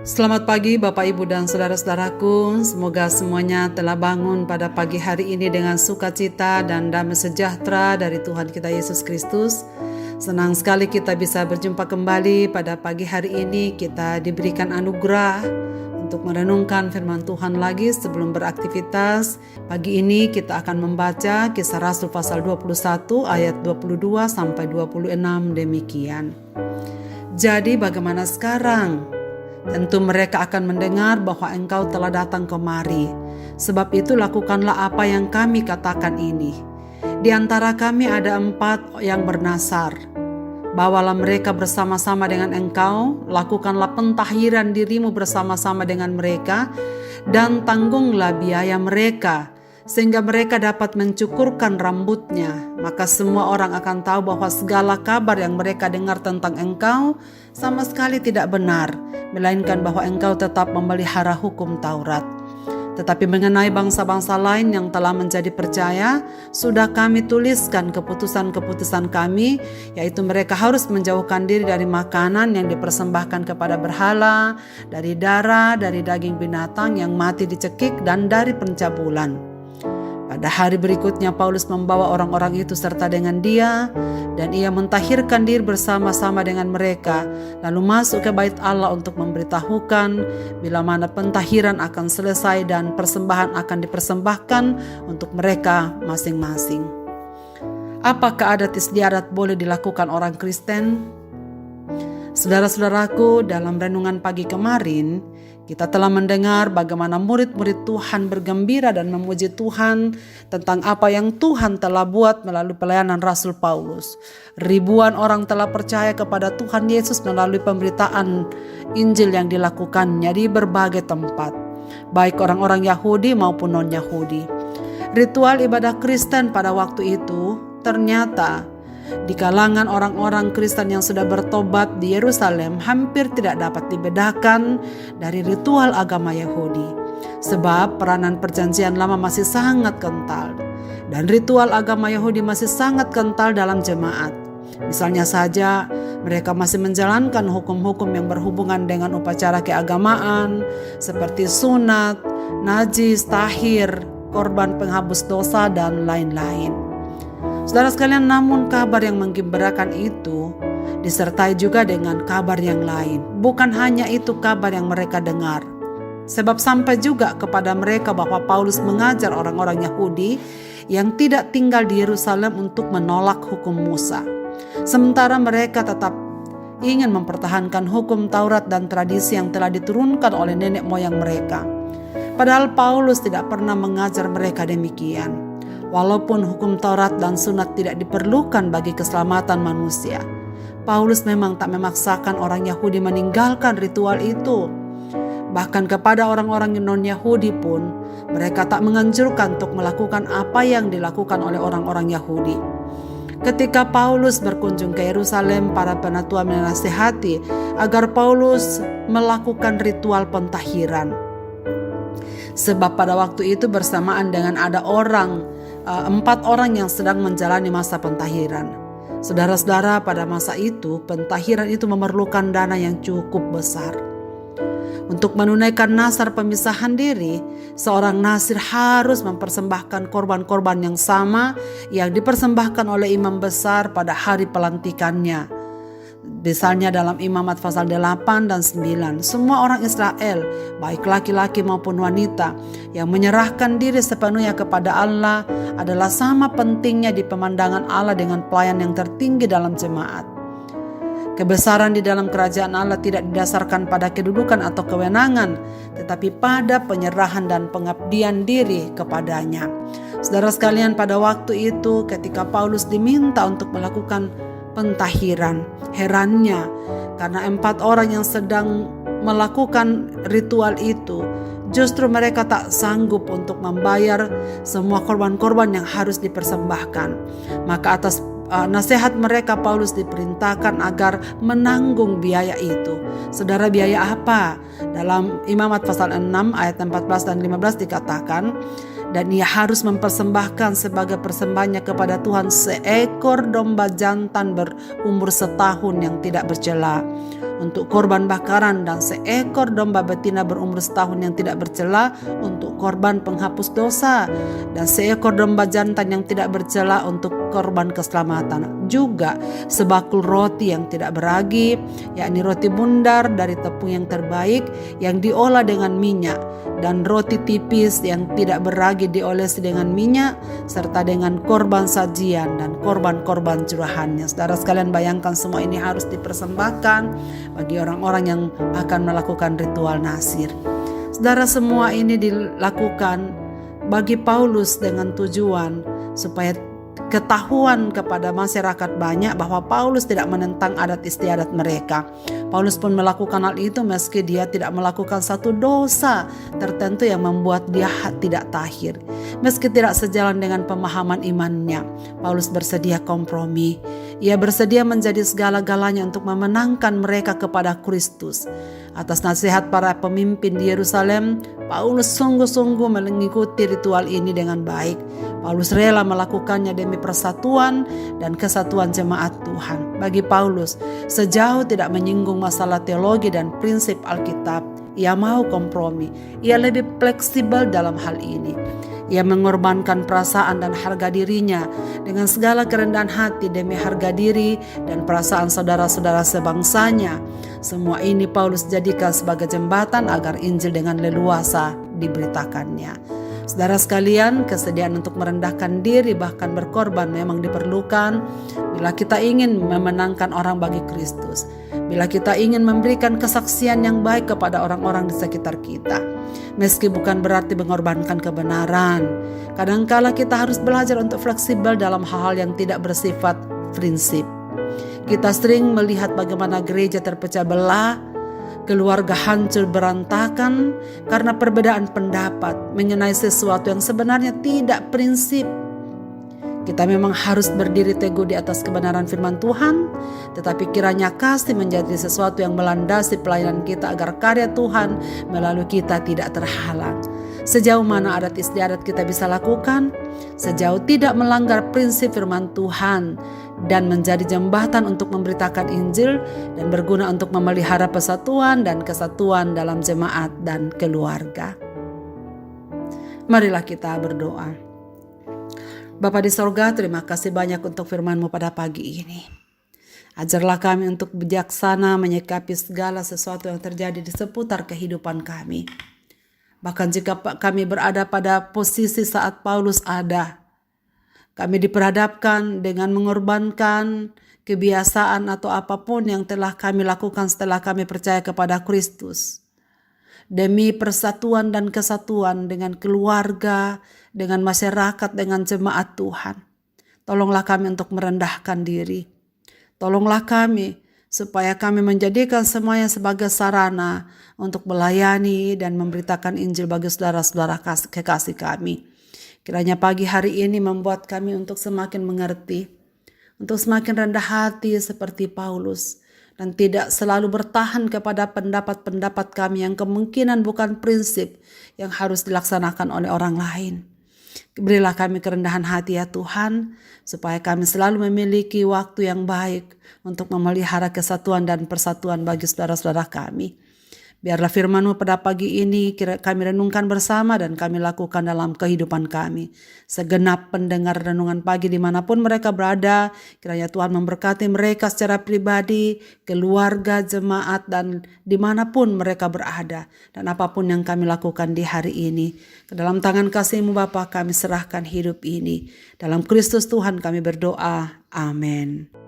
Selamat pagi Bapak Ibu dan saudara-saudaraku. Semoga semuanya telah bangun pada pagi hari ini dengan sukacita dan damai sejahtera dari Tuhan kita Yesus Kristus. Senang sekali kita bisa berjumpa kembali pada pagi hari ini. Kita diberikan anugerah untuk merenungkan firman Tuhan lagi sebelum beraktivitas. Pagi ini kita akan membaca Kisah Rasul pasal 21 ayat 22 sampai 26 demikian. Jadi bagaimana sekarang? Tentu mereka akan mendengar bahwa engkau telah datang kemari. Sebab itu lakukanlah apa yang kami katakan ini. Di antara kami ada 4 yang bernasar. Bawalah mereka bersama-sama dengan engkau, lakukanlah pentahiran dirimu bersama-sama dengan mereka, dan tanggunglah biaya mereka, sehingga mereka dapat mencukurkan rambutnya. Maka semua orang akan tahu bahwa segala kabar yang mereka dengar tentang engkau sama sekali tidak benar, melainkan bahwa engkau tetap memelihara hukum Taurat. Tetapi mengenai bangsa-bangsa lain yang telah menjadi percaya, sudah kami tuliskan keputusan-keputusan kami, yaitu mereka harus menjauhkan diri dari makanan yang dipersembahkan kepada berhala, dari darah, dari daging binatang yang mati dicekik, dan dari pencabulan. Pada hari berikutnya Paulus membawa orang-orang itu serta dengan dia, dan ia mentahirkan diri bersama-sama dengan mereka, lalu masuk ke bait Allah untuk memberitahukan bila mana pentahiran akan selesai dan persembahan akan dipersembahkan untuk mereka masing-masing. Apakah adat istiadat boleh dilakukan orang Kristen? Saudara-saudaraku, dalam renungan pagi kemarin kita telah mendengar bagaimana murid-murid Tuhan bergembira dan memuji Tuhan tentang apa yang Tuhan telah buat melalui pelayanan Rasul Paulus. Ribuan orang telah percaya kepada Tuhan Yesus melalui pemberitaan Injil yang dilakukannya di berbagai tempat, baik orang-orang Yahudi maupun non-Yahudi. Ritual ibadah Kristen pada waktu itu ternyata di kalangan orang-orang Kristen yang sudah bertobat di Yerusalem hampir tidak dapat dibedakan dari ritual agama Yahudi. Sebab peranan perjanjian lama masih sangat kental dan ritual agama Yahudi masih sangat kental dalam jemaat. Misalnya saja mereka masih menjalankan hukum-hukum yang berhubungan dengan upacara keagamaan seperti sunat, najis, tahir, korban penghapus dosa, dan lain-lain. Saudara sekalian, namun kabar yang menggembirakan itu disertai juga dengan kabar yang lain. Bukan hanya itu kabar yang mereka dengar. Sebab sampai juga kepada mereka bahwa Paulus mengajar orang-orang Yahudi yang tidak tinggal di Yerusalem untuk menolak hukum Musa. Sementara mereka tetap ingin mempertahankan hukum Taurat dan tradisi yang telah diturunkan oleh nenek moyang mereka. Padahal Paulus tidak pernah mengajar mereka demikian. Walaupun hukum Taurat dan sunat tidak diperlukan bagi keselamatan manusia, Paulus memang tak memaksakan orang Yahudi meninggalkan ritual itu. Bahkan kepada orang-orang non-Yahudi pun, mereka tak menganjurkan untuk melakukan apa yang dilakukan oleh orang-orang Yahudi. Ketika Paulus berkunjung ke Yerusalem, para penatua menasihati agar Paulus melakukan ritual pentahiran. Sebab pada waktu itu bersamaan dengan ada 4 orang yang sedang menjalani masa pentahiran. Saudara-saudara, pada masa itu pentahiran itu memerlukan dana yang cukup besar. Untuk menunaikan nasar pemisahan diri, seorang nasir harus mempersembahkan korban-korban yang sama yang dipersembahkan oleh imam besar pada hari pelantikannya. Misalnya dalam Imamat pasal 8 dan 9, semua orang Israel, baik laki-laki maupun wanita, yang menyerahkan diri sepenuhnya kepada Allah adalah sama pentingnya di pemandangan Allah dengan pelayan yang tertinggi dalam jemaat. Kebesaran di dalam kerajaan Allah tidak didasarkan pada kedudukan atau kewenangan, tetapi pada penyerahan dan pengabdian diri kepadanya. Saudara sekalian, pada waktu itu ketika Paulus diminta untuk melakukan pentahiran, herannya karena 4 orang yang sedang melakukan ritual itu justru mereka tak sanggup untuk membayar semua korban-korban yang harus dipersembahkan. Maka atas nasihat mereka Paulus diperintahkan agar menanggung biaya itu. Saudara, biaya apa? Dalam Imamat pasal 6 ayat 14 dan 15 dikatakan, dan ia harus mempersembahkan sebagai persembahannya kepada Tuhan seekor domba jantan berumur setahun yang tidak bercela. untuk korban bakaran dan seekor domba betina berumur setahun yang tidak bercela untuk korban penghapus dosa dan seekor domba jantan yang tidak bercela untuk korban keselamatan. Juga sebakul roti yang tidak beragi, yakni roti bundar dari tepung yang terbaik yang diolah dengan minyak, dan roti tipis yang tidak beragi diolesi dengan minyak, serta dengan korban sajian dan korban-korban curahannya. Saudara sekalian, bayangkan semua ini harus dipersembahkan bagi orang-orang yang akan melakukan ritual Nasir. Saudara, semua ini dilakukan bagi Paulus dengan tujuan supaya ketahuan kepada masyarakat banyak bahwa Paulus tidak menentang adat istiadat mereka. Paulus pun melakukan hal itu meski dia tidak melakukan satu dosa tertentu yang membuat dia tidak tahir. Meski tidak sejalan dengan pemahaman imannya, Paulus bersedia kompromi. Ia bersedia menjadi segala-galanya untuk memenangkan mereka kepada Kristus. Atas nasihat para pemimpin di Yerusalem, Paulus sungguh-sungguh mengikuti ritual ini dengan baik. Paulus rela melakukannya demi persatuan dan kesatuan jemaat Tuhan. Bagi Paulus, sejauh tidak menyinggung masalah teologi dan prinsip Alkitab, ia mau kompromi. Ia lebih fleksibel dalam hal ini. Ia mengorbankan perasaan dan harga dirinya dengan segala kerendahan hati demi harga diri dan perasaan saudara-saudara sebangsanya. Semua ini Paulus jadikan sebagai jembatan agar Injil dengan leluasa diberitakannya. Saudara sekalian, kesediaan untuk merendahkan diri bahkan berkorban memang diperlukan bila kita ingin memenangkan orang bagi Kristus. Bila kita ingin memberikan kesaksian yang baik kepada orang-orang di sekitar kita. Meski bukan berarti mengorbankan kebenaran. Kadangkala kita harus belajar untuk fleksibel dalam hal-hal yang tidak bersifat prinsip. Kita sering melihat bagaimana gereja terpecah belah, keluarga hancur berantakan karena perbedaan pendapat mengenai sesuatu yang sebenarnya tidak prinsip. Kita memang harus berdiri teguh di atas kebenaran firman Tuhan, tetapi kiranya kasih menjadi sesuatu yang melandasi pelayanan kita agar karya Tuhan melalui kita tidak terhalang. Sejauh mana adat istiadat kita bisa lakukan, sejauh tidak melanggar prinsip firman Tuhan dan menjadi jembatan untuk memberitakan Injil dan berguna untuk memelihara persatuan dan kesatuan dalam jemaat dan keluarga. Marilah kita berdoa. Bapa di sorga, terima kasih banyak untuk firman-Mu pada pagi ini. Ajarlah kami untuk bijaksana menyikapi segala sesuatu yang terjadi di seputar kehidupan kami. Bahkan jika kami berada pada posisi saat Paulus ada, kami diperhadapkan dengan mengorbankan kebiasaan atau apapun yang telah kami lakukan setelah kami percaya kepada Kristus. Demi persatuan dan kesatuan dengan keluarga, dengan masyarakat, dengan jemaat Tuhan. Tolonglah kami untuk merendahkan diri. Tolonglah kami supaya kami menjadikan semuanya sebagai sarana untuk melayani dan memberitakan Injil bagi saudara-saudara kekasih kami. Kiranya pagi hari ini membuat kami untuk semakin mengerti, untuk semakin rendah hati seperti Paulus, dan tidak selalu bertahan kepada pendapat-pendapat kami yang kemungkinan bukan prinsip yang harus dilaksanakan oleh orang lain. Berilah kami kerendahan hati ya Tuhan, supaya kami selalu memiliki waktu yang baik untuk memelihara kesatuan dan persatuan bagi saudara-saudara kami. Biarlah firman-Mu pada pagi ini kami renungkan bersama dan kami lakukan dalam kehidupan kami. Segenap pendengar renungan pagi dimanapun mereka berada, kiranya Tuhan memberkati mereka secara pribadi, keluarga, jemaat, dan dimanapun mereka berada. Dan apapun yang kami lakukan di hari ini, ke dalam tangan kasih-Mu Bapa kami serahkan hidup ini. Dalam Kristus Tuhan kami berdoa. Amin.